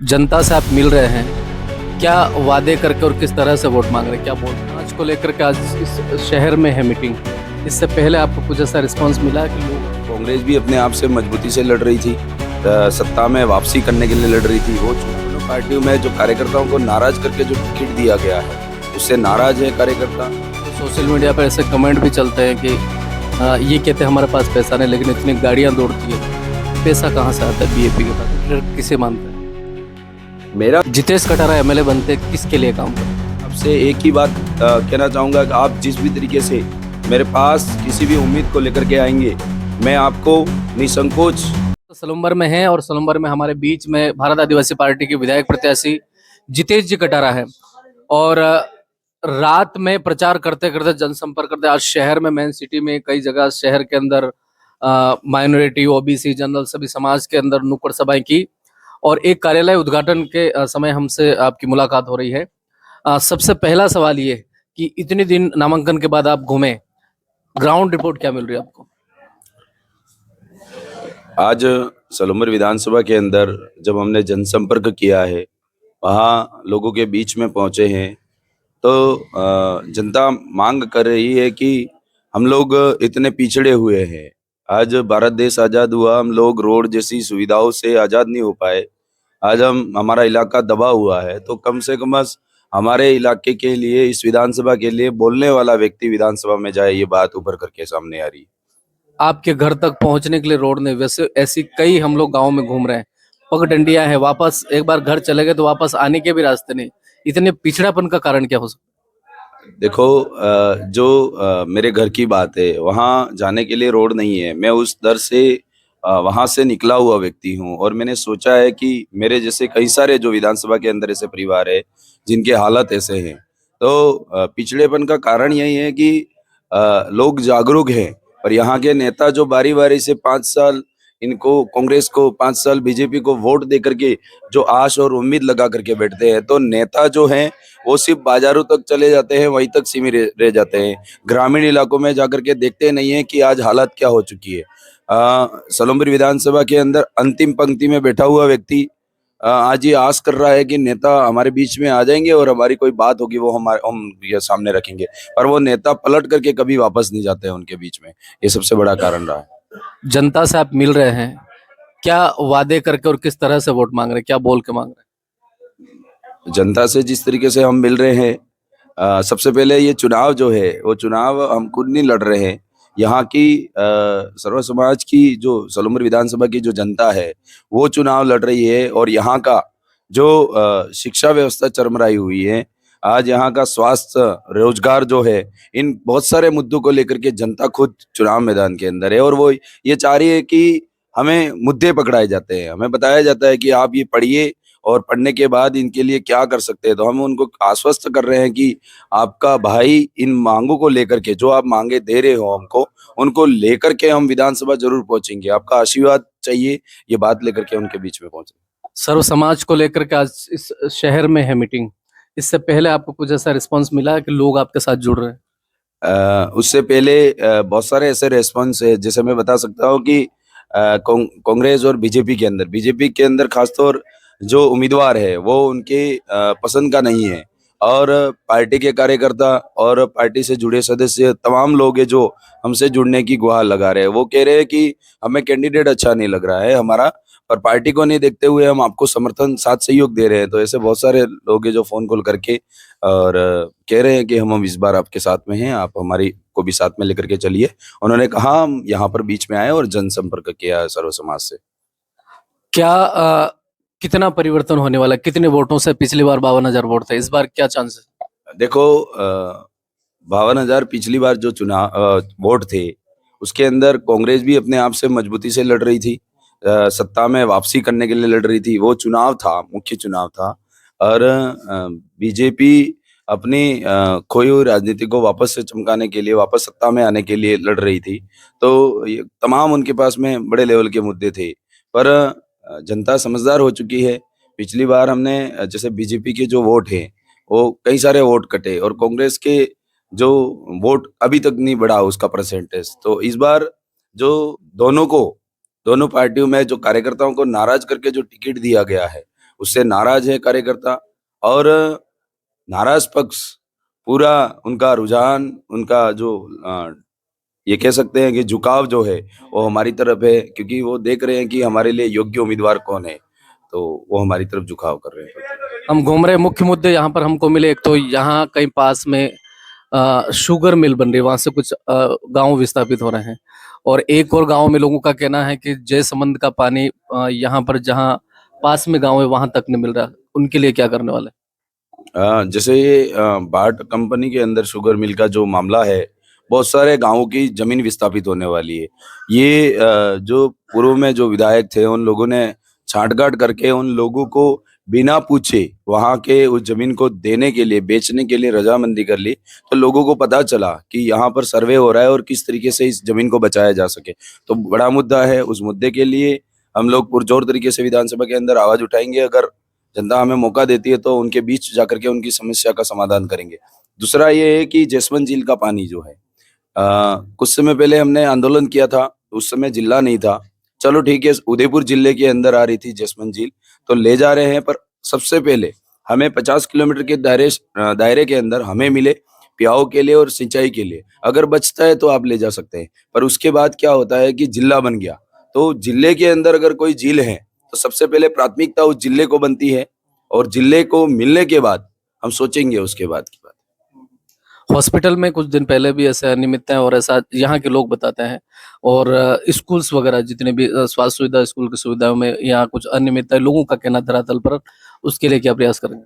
जनता से आप मिल रहे हैं, क्या वादे करके और किस तरह से वोट मांग रहे हैं, क्या बोल रहे हैं? आज को लेकर के आज इस शहर में है मीटिंग, इससे पहले आपको कुछ ऐसा रिस्पांस मिला है कि लोग कांग्रेस भी अपने आप से मजबूती से लड़ रही थी, सत्ता में वापसी करने के लिए लड़ रही थी। वो दोनों पार्टियों में जो कार्यकर्ताओं को नाराज करके जो टिकट दिया गया है, उससे नाराज है कार्यकर्ता। सोशल मीडिया पर ऐसे कमेंट भी चलते हैं कि ये कहते हैं हमारे पास पैसा नहीं, लेकिन इतनी गाड़ियाँ दौड़ती है, पैसा कहाँ से आता है बीजेपी के पास? फिर किसे मानते हैं? मेरा जितेश कटारा एमएलए बनते किसके लिए काम करते हैं? आपसे एक ही बात कहना चाहूँगा कि आप जिस भी तरीके से मेरे पास किसी भी उम्मीद को लेकर के आएंगे, मैं आपको निसंकोच। सलूम्बर में है और सलूम्बर में हमारे बीच में भारत आदिवासी पार्टी के विधायक प्रत्याशी जितेश जी कटारा है और रात में प्रचार करते करते जनसंपर्क करते आज शहर में मेन सिटी में कई जगह शहर के अंदर माइनॉरिटी ओबीसी जनरल सभी समाज के अंदर नुक्कड़ सभाएं की और एक कार्यालय उद्घाटन के समय हमसे आपकी मुलाकात हो रही है। सबसे पहला सवाल ये कि इतने दिन नामांकन के बाद आप घूमे, ग्राउंड रिपोर्ट क्या मिल रही है आपको? आज सलूम्बर विधानसभा के अंदर जब हमने जनसंपर्क किया है, वहाँ लोगों के बीच में पहुँचे हैं, तो जनता मांग कर रही है कि हम लोग इतने पिछड़े हुए हैं। आज भारत देश आज़ाद हुआ, हम लोग रोड जैसी सुविधाओं से आज़ाद नहीं हो पाए। आज हमारा इलाका दबा हुआ है, तो कम से कम हमारे इलाके के लिए, इस विधानसभा के लिए बोलने वाला व्यक्ति विधानसभा में जाए, ये बात उभर करके सामने आ रही है। आपके घर तक पहुंचने के लिए रोड नहीं, वैसे ऐसी कई हम लोग गांव में घूम रहे हैं, पगडंडियां हैं, वापस एक बार घर चले गए तो वापस आने के भी रास्ते नहीं। इतने पिछड़ापन का कारण क्या हो सकता देखो, जो मेरे घर की बात है, वहाँ जाने के लिए रोड नहीं है। मैं उस दर से वहाँ से निकला हुआ व्यक्ति हूँ और मैंने सोचा है कि मेरे जैसे कई सारे जो विधानसभा के अंदर ऐसे परिवार है जिनके हालत ऐसे हैं, तो पिछड़ेपन का कारण यही है कि लोग जागरूक हैं, पर यहाँ के नेता जो बारी बारी से 5 साल इनको कांग्रेस को, 5 साल बीजेपी को वोट दे करके जो आश और उम्मीद लगा करके बैठते हैं, तो नेता जो हैं वो सिर्फ बाजारों तक चले जाते हैं, वहीं तक सीमित रह जाते हैं। ग्रामीण इलाकों में जाकर के देखते नहीं है कि आज हालत क्या हो चुकी है। सलूम्बर विधानसभा के अंदर अंतिम पंक्ति में बैठा हुआ व्यक्ति आज ये आस कर रहा है कि नेता हमारे बीच में आ जाएंगे और हमारी कोई बात होगी वो हम ये सामने रखेंगे, पर वो नेता पलट करके कभी वापस नहीं जाते हैं उनके बीच में। ये सबसे बड़ा कारण रहा है। है? जनता से आप मिल रहे हैं, क्या वादे करके और किस तरह से वोट मांग रहे हैं, क्या बोल के मांग रहे जनता से जिस तरीके से हम मिल रहे हैं, सबसे पहले ये चुनाव जो है, वो चुनाव हम खुद नहीं लड़ रहे हैं। यहाँ की सर्व समाज की, जो सलूम्बर विधानसभा की जो जनता है, वो चुनाव लड़ रही है। और यहाँ का जो शिक्षा व्यवस्था चरमराई हुई है, आज यहाँ का स्वास्थ्य, रोजगार जो है, इन बहुत सारे मुद्दों को लेकर के जनता खुद चुनाव मैदान के अंदर है और वो ये चाह रही है कि हमें मुद्दे पकड़ाए जाते हैं, हमें बताया जाता है कि आप ये पढ़िए और पढ़ने के बाद इनके लिए क्या कर सकते हैं। तो हम उनको आश्वस्त कर रहे हैं कि आपका भाई इन मांगों को लेकर के, जो आप मांगे दे रहे हो हमको, उनको लेकर के हम विधानसभा जरूर पहुंचेंगे। आपका आशीर्वाद चाहिए, ये बात लेकर के उनके बीच में पहुंचे। हैं? सर्व समाज को लेकर के आज इस शहर में है मीटिंग, इससे पहले आपको कुछ ऐसा रिस्पांस मिला है कि लोग आपके साथ जुड़ रहे हैं? उससे पहले बहुत सारे ऐसे रेस्पॉन्स है, जैसे मैं बता सकता हूँ कि कांग्रेस और बीजेपी के अंदर खासतौर जो उम्मीदवार है वो उनके पसंद का नहीं है, और पार्टी के कार्यकर्ता और पार्टी से जुड़े सदस्य तमाम लोग हैं जो हमसे जुड़ने की गुहार लगा रहे हैं। वो कह रहे हैं कि हमें कैंडिडेट अच्छा नहीं लग रहा है हमारा, पर पार्टी को नहीं देखते हुए हम आपको समर्थन, साथ सहयोग दे रहे हैं। तो ऐसे बहुत सारे लोग हैं जो फोन कॉल करके और कह रहे हैं कि हम इस बार आपके साथ में हैं, आप हमारी को भी साथ में लेकर के चलिए। उन्होंने कहा हम यहाँ पर बीच में आए और जनसंपर्क किया सर्व समाज से। क्या कितना परिवर्तन होने वाला है? कितने वोटों से? पिछली बार 52,000 वोट थे, इस बार क्या चांस है? देखो, 52,000 पिछली बार जो चुनाव वोट थे, उसके अंदर कांग्रेस भी अपने आप से मजबूती से लड़ रही थी, सत्ता में वापसी करने के लिए लड़ रही थी। वो चुनाव था, मुख्य चुनाव था। और बीजेपी अपनी खोई हुई राजनीति को वापस से चमकाने के लिए, वापस सत्ता में आने के लिए लड़ रही थी। तो ये तमाम उनके पास में बड़े लेवल के मुद्दे थे, पर जनता समझदार हो चुकी है। पिछली बार हमने जैसे बीजेपी के जो वोट हैं, वो कई सारे वोट कटे और कांग्रेस के जो वोट अभी तक नहीं बढ़ा उसका परसेंटेज। तो इस बार जो दोनों पार्टियों में जो कार्यकर्ताओं को नाराज करके जो टिकट दिया गया है, उससे नाराज है कार्यकर्ता। और नाराज पक्ष पूरा उनका रुझान, उनका जो ये कह सकते हैं कि झुकाव जो है वो हमारी तरफ है, क्योंकि वो देख रहे हैं कि हमारे लिए योग्य उम्मीदवार कौन है, तो वो हमारी तरफ झुकाव कर रहे हैं। हम घूम रहे मुख्य मुद्दे यहाँ पर हमको मिले। एक तो यहाँ कहीं पास में शुगर मिल बन रही है, वहां से कुछ गांव विस्थापित हो रहे हैं। और एक और गांव में लोगों का कहना है कि जयसमंद का पानी यहाँ पर जहाँ पास में गांव है वहां तक नहीं मिल रहा। उनके लिए क्या करने वाले? जैसे ये बाट कंपनी के अंदर शुगर मिल का जो मामला है, बहुत सारे गांवों की जमीन विस्थापित होने वाली है। ये जो पूर्व में जो विधायक थे उन लोगों ने छांटकाट करके उन लोगों को बिना पूछे वहां के उस जमीन को देने के लिए, बेचने के लिए रजामंदी कर ली। तो लोगों को पता चला कि यहाँ पर सर्वे हो रहा है और किस तरीके से इस जमीन को बचाया जा सके। तो बड़ा मुद्दा है, उस मुद्दे के लिए हम लोग पुरजोर तरीके से विधानसभा के अंदर आवाज उठाएंगे। अगर जनता हमें मौका देती है तो उनके बीच जाकर के उनकी समस्या का समाधान करेंगे। दूसरा ये है कि जसवंत झील का पानी जो है, कुछ समय पहले हमने आंदोलन किया था, उस समय जिला नहीं था। चलो ठीक है, उदयपुर जिले के अंदर आ रही थी जसवंत झील, तो ले जा रहे हैं, पर सबसे पहले हमें 50 किलोमीटर के दायरे के अंदर हमें मिले प्याऊ के लिए और सिंचाई के लिए। अगर बचता है तो आप ले जा सकते हैं, पर उसके बाद क्या होता है कि जिला बन गया, तो जिले के अंदर अगर कोई झील है तो सबसे पहले प्राथमिकता उस जिले को बनती है, और जिले को मिलने के बाद हम सोचेंगे उसके बाद की बात। हॉस्पिटल में कुछ दिन पहले भी ऐसे अनियमितताएं और ऐसा यहाँ के लोग बताते हैं। और स्कूल्स वगैरह जितने भी स्वास्थ्य सुविधा, स्कूल की सुविधाओं में यहाँ कुछ अनियमितताएं लोगों का कहना धरातल पर। उसके लिए क्या प्रयास करेंगे?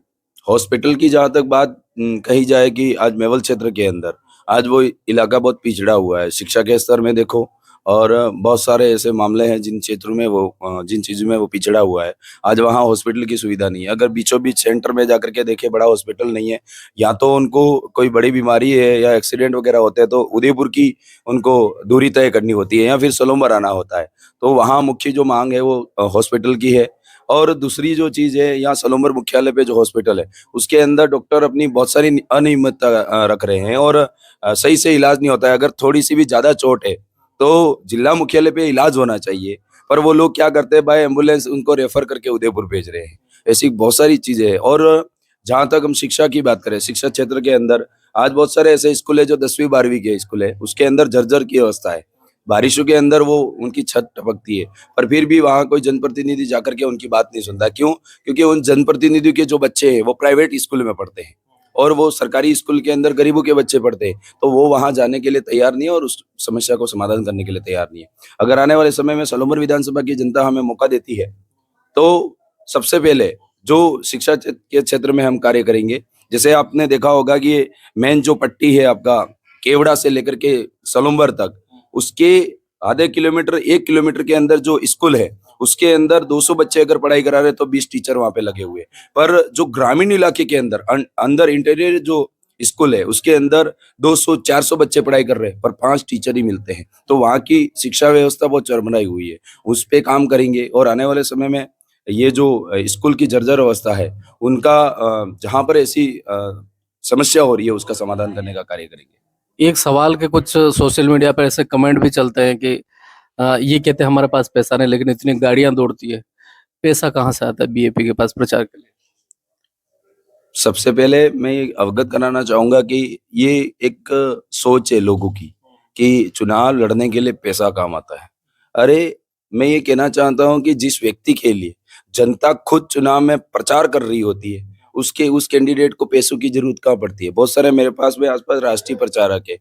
हॉस्पिटल की जहाँ तक बात कही जाए कि आज मेवल क्षेत्र के अंदर आज वो इलाका बहुत पिछड़ा हुआ है, शिक्षा के स्तर में देखो, और बहुत सारे ऐसे मामले हैं जिन क्षेत्रों में वो जिन चीज़ों में वो पिछड़ा हुआ है। आज वहाँ हॉस्पिटल की सुविधा नहीं है। अगर बीचों बीच सेंटर में जाकर के देखे, बड़ा हॉस्पिटल नहीं है। या तो उनको कोई बड़ी बीमारी है या एक्सीडेंट वगैरह होते हैं तो उदयपुर की उनको दूरी तय करनी होती है या फिर सोलंबर आना होता है। तो वहाँ मुख्य जो मांग है वो हॉस्पिटल की है। और दूसरी जो चीज़ है, यहाँ सोलंबर मुख्यालय पे जो हॉस्पिटल है उसके अंदर डॉक्टर अपनी बहुत सारी अनियमितता रख रहे हैं, और सही से इलाज नहीं होता है। अगर थोड़ी सी भी ज़्यादा चोट है तो जिला मुख्यालय पे इलाज होना चाहिए, पर वो लोग क्या करते हैं, बाय एम्बुलेंस उनको रेफर करके उदयपुर भेज रहे हैं। ऐसी बहुत सारी चीज़ें हैं। और जहाँ तक हम शिक्षा की बात करें, शिक्षा क्षेत्र के अंदर आज बहुत सारे ऐसे स्कूल है जो 10वीं 12वीं के स्कूल है, उसके अंदर जर्जर की अवस्था है। बारिशों के अंदर वो उनकी छत टपकती है, पर फिर भी वहाँ कोई जनप्रतिनिधि जाकर के उनकी बात नहीं सुनता। क्यों? क्योंकि उन जनप्रतिनिधियों के जो बच्चे हैं वो प्राइवेट स्कूल में पढ़ते हैं, और वो सरकारी स्कूल के अंदर गरीबों के बच्चे पढ़ते हैं, तो वो वहाँ जाने के लिए तैयार नहीं है और उस समस्या को समाधान करने के लिए तैयार नहीं है। अगर आने वाले समय में सलोमर विधानसभा की जनता हमें मौका देती है तो सबसे पहले जो शिक्षा के क्षेत्र में हम कार्य करेंगे। जैसे आपने देखा होगा कि ये मेन जो पट्टी है आपका, केवड़ा से लेकर के सलुम्बर तक, उसके आधे किलोमीटर 1 किलोमीटर के अंदर जो स्कूल है उसके अंदर 200 बच्चे अगर पढ़ाई करा रहे तो 20 टीचर वहां पे लगे हुए हैं। पर जो ग्रामीण इलाके के अंदर अंदर इंटीरियर जो स्कूल है उसके अंदर 200 400 बच्चे पढ़ाई कर रहे हैं, पर 5 टीचर ही मिलते हैं। तो वहाँ की शिक्षा व्यवस्था बहुत चरमराई हुई है, उस पे काम करेंगे। और आने वाले समय में ये जो स्कूल की जर्जर अवस्था है उनका, जहाँ पर ऐसी समस्या हो रही है उसका समाधान करने का कार्य करेंगे। एक सवाल के कुछ सोशल मीडिया पर ऐसे कमेंट भी चलते हैं कि ये कहते हैं हमारे पास पैसा नहीं, लेकिन इतनी गाड़ियां दौड़ती है। पैसा कहाँ से आता है बीएपी के पास प्रचार के लिए? सबसे पहले मैं ये अवगत कराना चाहूंगा कि ये एक सोच है लोगों की कि चुनाव लड़ने के लिए पैसा काम आता है। अरे, मैं ये कहना चाहता हूँ कि जिस व्यक्ति के लिए जनता खुद चुनाव में प्रचार कर रही होती है, उसके उस कैंडिडेट को पैसों की जरूरत कहाँ पड़ती है। बहुत सारे मेरे पास में आसपास राष्ट्रीय प्रचारक है,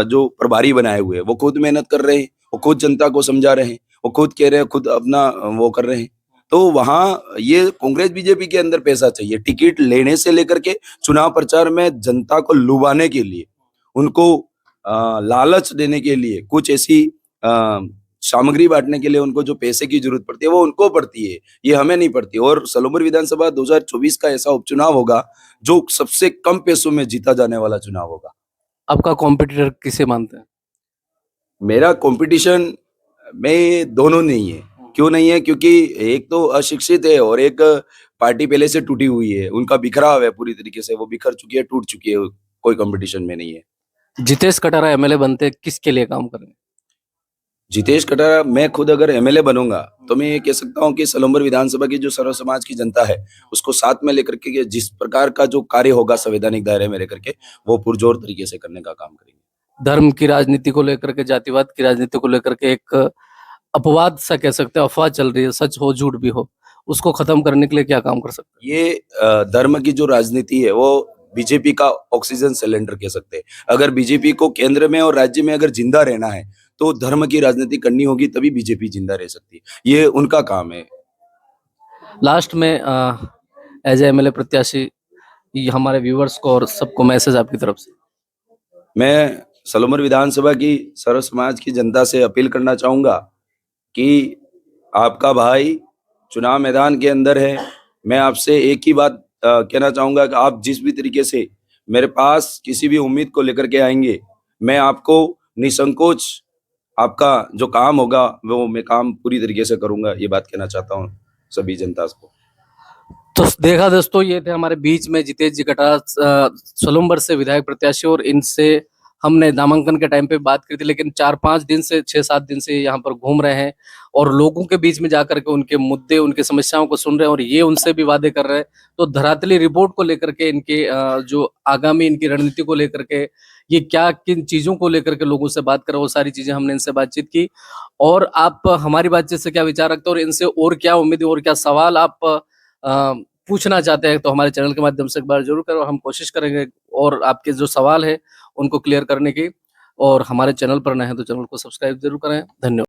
जो प्रभारी बनाए हुए हैं, वो खुद मेहनत कर रहे हैं, वो खुद जनता को समझा रहे हैं, वो खुद कह रहे हैं, खुद अपना वो कर रहे हैं। तो वहाँ ये कांग्रेस बीजेपी के अंदर पैसा चाहिए, टिकट लेने से लेकर के चुनाव प्रचार में जनता को लुभाने के लिए, उनको लालच देने के लिए, कुछ ऐसी अ, सामग्री बांटने के लिए उनको जो पैसे की जरूरत पड़ती है वो उनको पड़ती है, ये हमें नहीं पड़ती। और सलोमर विधानसभा 2024 का ऐसा उपचुनाव होगा जो सबसे कम पैसों में जीता जाने वाला चुनाव होगा। आपका कॉम्पिटिटर किसे मानते हैं? मेरा कंपटीशन में दोनों नहीं है। क्यों नहीं है? क्योंकि एक तो अशिक्षित है और एक पार्टी पहले से टूटी हुई है, उनका बिखराव है, पूरी तरीके से वो बिखर चुकी है, टूट चुकी है, कोई कंपटीशन में नहीं है। जितेश कटारा एमएलए बनते किसके लिए काम करेंगे? जितेश कटारा, मैं खुद अगर एमएलए बनूंगा तो मैं ये कह सकता हूँ कि सलूम्बर विधानसभा की जो सर्व समाज की जनता है उसको साथ में लेकर के जिस प्रकार का जो कार्य होगा संवैधानिक दायरे में लेकर के वो पुरजोर तरीके से करने का काम करेंगे। धर्म की राजनीति को लेकर के, जातिवाद की राजनीति को लेकर के एक अपवाद सा कह सकते हैं, अफवाह चल रही है, सच हो झूठ भी हो, उसको खत्म करने के लिए क्या काम कर सकते ये धर्म की जो राजनीति है वो बीजेपी का ऑक्सीजन सिलेंडर कह सकते हैं। अगर बीजेपी को केंद्र में और राज्य में अगर जिंदा रहना है तो धर्म की राजनीति करनी होगी, तभी बीजेपी जिंदा रह सकती है। ये उनका काम है। हैं? लास्ट में एज ए एमएलए प्रत्याशी ये हमारे व्यूअर्स को और सबको मैसेज आपकी तरफ से। मैं सलूम्बर विधानसभा की सर्व समाज की जनता से अपील करना चाहूंगा कि आपका भाई चुनाव मैदान के अंदर है। मैं आपसे एक ही बात कहना चाहूंगा कि आप जिस भी तरीके से मेरे पास किसी भी उम्मीद को लेकर के आएंगे, मैं आपको निसंकोच आपका जो काम होगा वो मैं काम पूरी तरीके से करूंगा। ये बात कहना चाहता हूँ सभी जनता को। तो देखा दोस्तों, ये थे हमारे बीच में जितेश जी कटारा, सलूम्बर से विधायक प्रत्याशी, और इनसे हमने नामांकन के टाइम पे बात की थी, लेकिन 4-5 दिन से 6-7 दिन से यहाँ पर घूम रहे हैं और लोगों के बीच में जाकर के उनके मुद्दे, उनकी समस्याओं को सुन रहे हैं, और ये उनसे भी वादे कर रहे हैं। तो धरातली रिपोर्ट को लेकर के, इनके जो आगामी इनकी रणनीति को लेकर के, ये क्या किन चीजों को लेकर के लोगों से बात कर रहे हैं, वो सारी चीजें हमने इनसे बातचीत की। और आप हमारी बातचीत से क्या विचार रखते हैं और इनसे और क्या उम्मीद और क्या सवाल आप पूछना चाहते हैं, तो हमारे चैनल के माध्यम से एक बार जरूर करो, हम कोशिश करेंगे और आपके जो सवाल है उनको क्लियर करने की। और हमारे चैनल पर नए हैं तो चैनल को सब्सक्राइब जरूर करें। धन्यवाद।